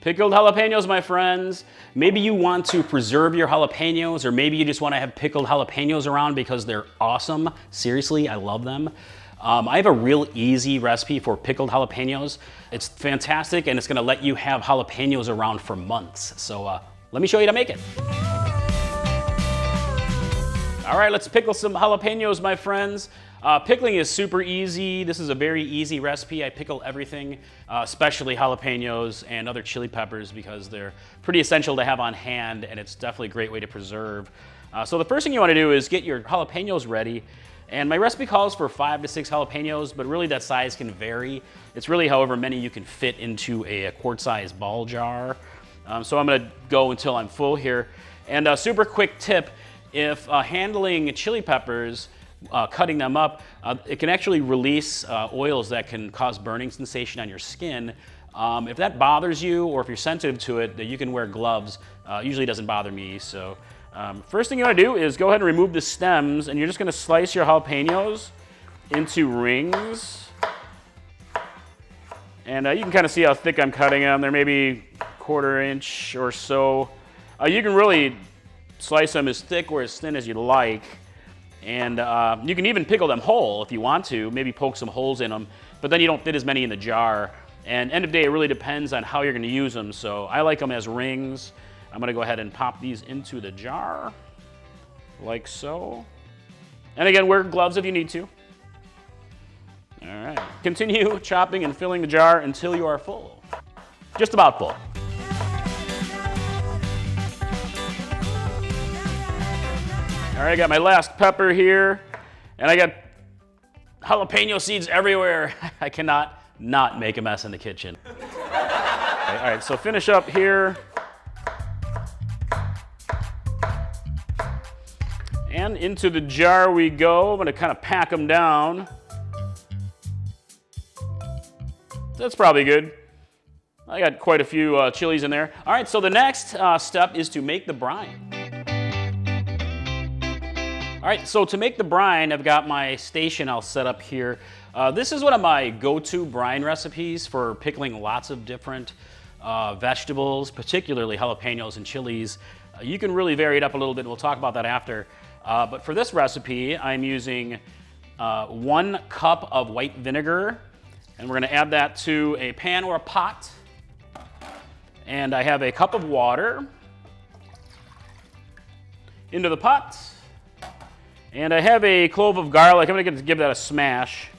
Pickled jalapenos, my friends. Maybe you want to preserve your jalapenos, or maybe you just want to have pickled jalapenos around because they're awesome. Seriously, I love them. I have a real easy recipe for pickled jalapenos. It's fantastic, and it's gonna let you have jalapenos around for months. So let me show you how to make it. All right, let's pickle some jalapenos, my friends. Pickling is super easy. This is a very easy recipe. I pickle everything, especially jalapenos and other chili peppers, because they're pretty essential to have on hand, and it's definitely a great way to preserve. So the first thing you want to do is get your jalapenos ready. And my recipe calls for 5 to 6 jalapenos, but really that size can vary. It's really however many you can fit into a quart-sized ball jar. So I'm gonna go until I'm full here. And a super quick tip, if handling chili peppers, cutting them up, it can actually release oils that can cause burning sensation on your skin. If that bothers you, or if you're sensitive to it, you can wear gloves. Usually doesn't bother me. So first thing you want to do is go ahead and remove the stems, and you're just going to slice your jalapenos into rings. And you can kind of see how thick I'm cutting them. They're maybe 1/4 inch or so. You can really slice them as thick or as thin as you like. And you can even pickle them whole if you want to, maybe poke some holes in them, but then you don't fit as many in the jar. And end of day, it really depends on how you're gonna use them. So I like them as rings. I'm gonna go ahead and pop these into the jar, like so. And again, wear gloves if you need to. All right, continue chopping and filling the jar until you are full. Just about full. All right, I got my last pepper here, and I got jalapeno seeds everywhere. I cannot not make a mess in the kitchen. All right, so finish up here. And into the jar we go. I'm gonna kind of pack them down. That's probably good. I got quite a few chilies in there. All right, so the next step is to make the brine. All right, so to make the brine, I've got my station I'll set up here. This is one of my go-to brine recipes for pickling lots of different vegetables, particularly jalapenos and chilies. You can really vary it up a little bit, and we'll talk about that after. But for this recipe, I'm using 1 cup of white vinegar, and we're gonna add that to a pan or a pot. And I have a cup of water into the pot. And I have a clove of garlic. I'm gonna give that a smash.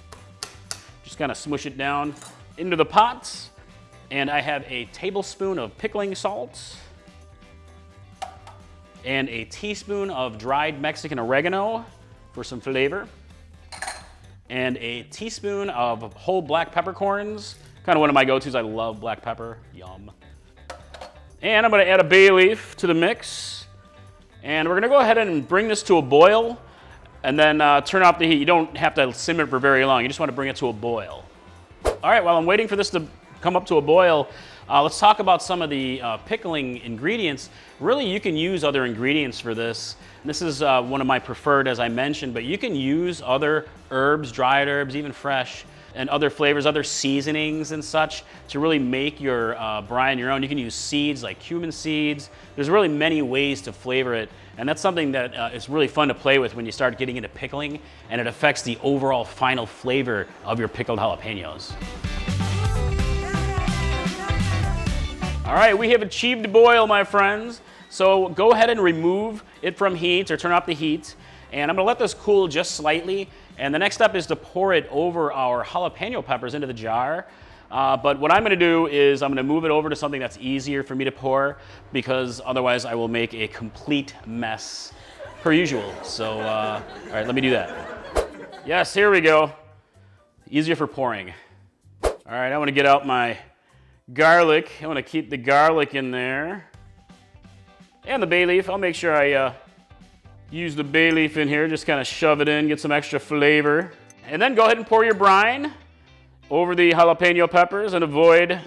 Just kind of smush it down into the pot. And I have a tablespoon of pickling salt and a teaspoon of dried Mexican oregano for some flavor, and a teaspoon of whole black peppercorns. Kind of one of my go-tos. I love black pepper. Yum. And I'm gonna add a bay leaf to the mix. And we're gonna go ahead and bring this to a boil, and then turn off the heat. You don't have to simmer it for very long. You just want to bring it to a boil. All right, while I'm waiting for this to come up to a boil, let's talk about some of the pickling ingredients. Really, you can use other ingredients for this. This is one of my preferred, as I mentioned, but you can use other herbs, dried herbs, even fresh, and other flavors, other seasonings and such to really make your brine your own. You can use seeds like cumin seeds. There's really many ways to flavor it, and that's something that is really fun to play with when you start getting into pickling, and it affects the overall final flavor of your pickled jalapenos. All right, we have achieved a boil, my friends. So go ahead and remove it from heat, or turn off the heat, and I'm gonna let this cool just slightly. And the next step is to pour it over our jalapeno peppers into the jar. But what I'm gonna do is I'm gonna move it over to something that's easier for me to pour, because otherwise I will make a complete mess per usual. So, all right, let me do that. Yes, here we go. Easier for pouring. All right, I wanna get out my garlic. I wanna keep the garlic in there. And the bay leaf. I'll make sure I use the bay leaf in here, just kind of shove it in, get some extra flavor. And then go ahead and pour your brine over the jalapeno peppers and avoid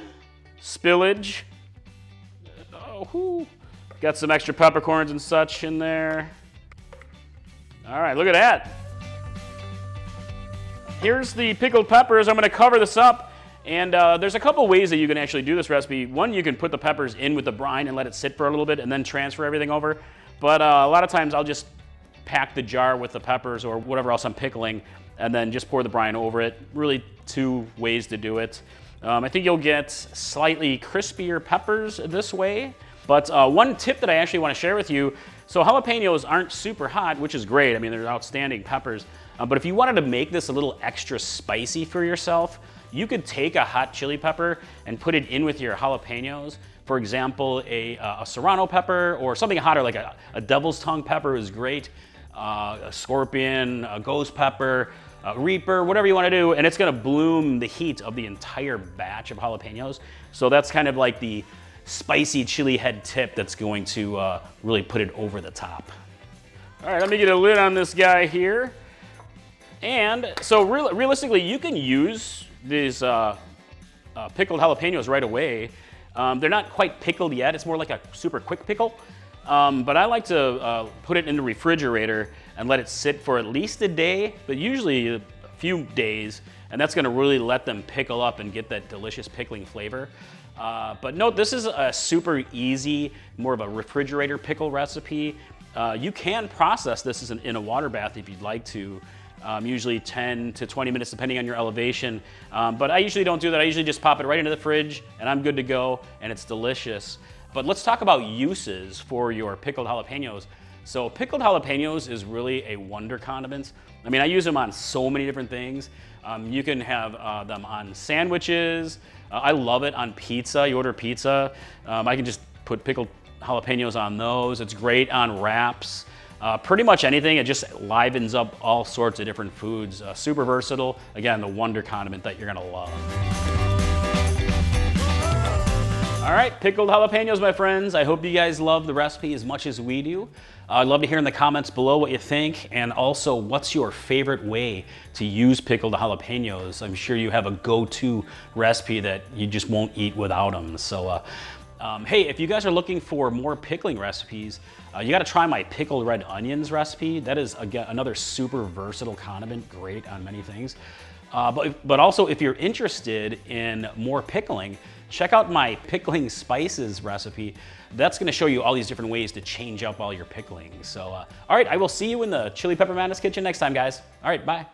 spillage. Oh, whoo. Got some extra peppercorns and such in there. All right, look at that. Here's the pickled peppers. I'm gonna cover this up, And there's a couple ways that you can actually do this recipe. One, you can put the peppers in with the brine and let it sit for a little bit and then transfer everything over. But a lot of times I'll just pack the jar with the peppers or whatever else I'm pickling and then just pour the brine over it. Really 2 ways to do it. I think you'll get slightly crispier peppers this way. But one tip that I actually want to share with you, so jalapenos aren't super hot, which is great. I mean, they're outstanding peppers. But if you wanted to make this a little extra spicy for yourself, you could take a hot chili pepper and put it in with your jalapenos. For example, a serrano pepper or something hotter like a devil's tongue pepper is great. A scorpion, a ghost pepper, a reaper, whatever you want to do, and it's going to bloom the heat of the entire batch of jalapenos. So that's kind of like the spicy chili head tip that's going to really put it over the top. All right, let me get a lid on this guy here. And so realistically, you can use these pickled jalapenos right away. They're not quite pickled yet. It's more like a super quick pickle. But I like to put it in the refrigerator and let it sit for at least a day, but usually a few days, and that's gonna really let them pickle up and get that delicious pickling flavor. But note, this is a super easy, more of a refrigerator pickle recipe. You can process this in a water bath if you'd like to. Usually 10 to 20 minutes depending on your elevation. But I usually don't do that. I usually just pop it right into the fridge and I'm good to go and it's delicious. But let's talk about uses for your pickled jalapenos. So pickled jalapenos is really a wonder condiment. I mean, I use them on so many different things. You can have them on sandwiches. I love it on pizza. You order pizza, I can just put pickled jalapenos on those. It's great on wraps. Pretty much anything. It just livens up all sorts of different foods. Super versatile. Again, the wonder condiment that you're gonna love. All right, pickled jalapenos, my friends. I hope you guys love the recipe as much as we do. I'd love to hear in the comments below what you think, and also what's your favorite way to use pickled jalapenos. I'm sure you have a go-to recipe that you just won't eat without them. So, hey, if you guys are looking for more pickling recipes, you gotta try my pickled red onions recipe. That is, again, another super versatile condiment, great on many things. But also, if you're interested in more pickling, check out my pickling spices recipe. That's gonna show you all these different ways to change up all your pickling. So, all right, I will see you in the Chili Pepper Madness kitchen next time, guys. All right, bye.